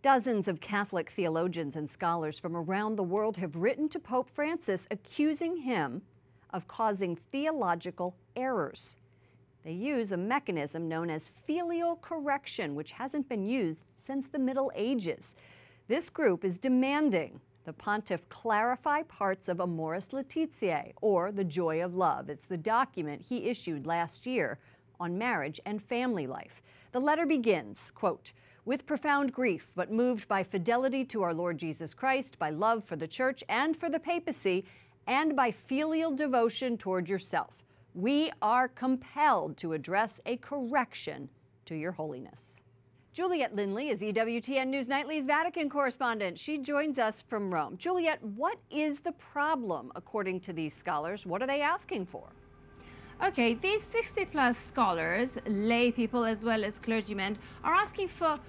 Dozens of Catholic theologians and scholars from around the world have written to Pope Francis accusing him of causing theological errors. They use a mechanism known as filial correction, which hasn't been used since the Middle Ages. This group is demanding the pontiff clarify parts of Amoris Laetitia, or the Joy of Love. It's the document he issued last year on marriage and family life. The letter begins, quote, "With profound grief, but moved by fidelity to our Lord Jesus Christ, by love for the Church and for the papacy, and by filial devotion toward yourself, we are compelled to address a correction to your holiness." Juliet Linley is EWTN News Nightly's Vatican correspondent. She joins us from Rome. Juliet, what is the problem according to these scholars? What are they asking for? Okay, these 60-plus scholars, lay people as well as clergymen, are asking for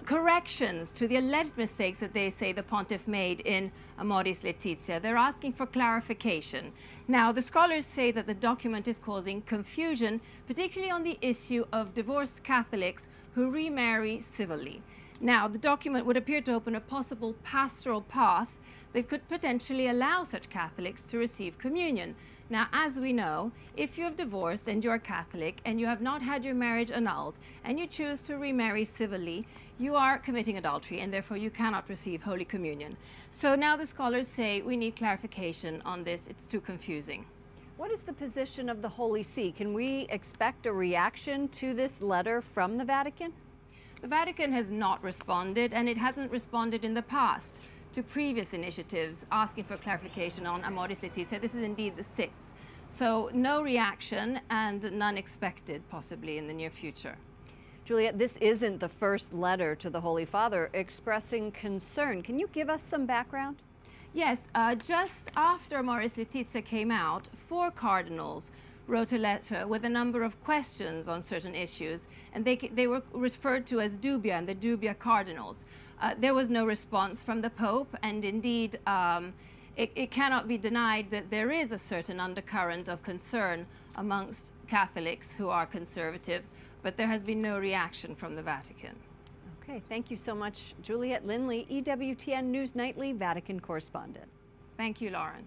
corrections to the alleged mistakes that they say the pontiff made in Amoris Laetitia. They're asking for clarification. Now, the scholars say that the document is causing confusion, particularly on the issue of divorced Catholics who remarry civilly. Now, the document would appear to open a possible pastoral path that could potentially allow such Catholics to receive communion. Now, as we know, if you have divorced and you're Catholic and you have not had your marriage annulled and you choose to remarry civilly, you are committing adultery and therefore you cannot receive Holy Communion. So now the scholars say we need clarification on this. It's too confusing. What is the position of the Holy See? Can we expect a reaction to this letter from the Vatican? The Vatican has not responded, and it hasn't responded in the past to previous initiatives asking for clarification on Amoris Laetitia. This is indeed the 6th. So no reaction and none expected possibly in the near future. Juliet, this isn't the first letter to the Holy Father expressing concern. Can you give us some background? Yes, just after Amoris Laetitia came out, 4 cardinals wrote a letter with a number of questions on certain issues, and they were referred to as dubia and the dubia cardinals. There was no response from the Pope, and indeed it cannot be denied that there is a certain undercurrent of concern amongst Catholics who are conservatives, but there has been no reaction from the Vatican. Okay, thank you so much, Juliet Linley, EWTN News Nightly Vatican correspondent. Thank you, Lauren.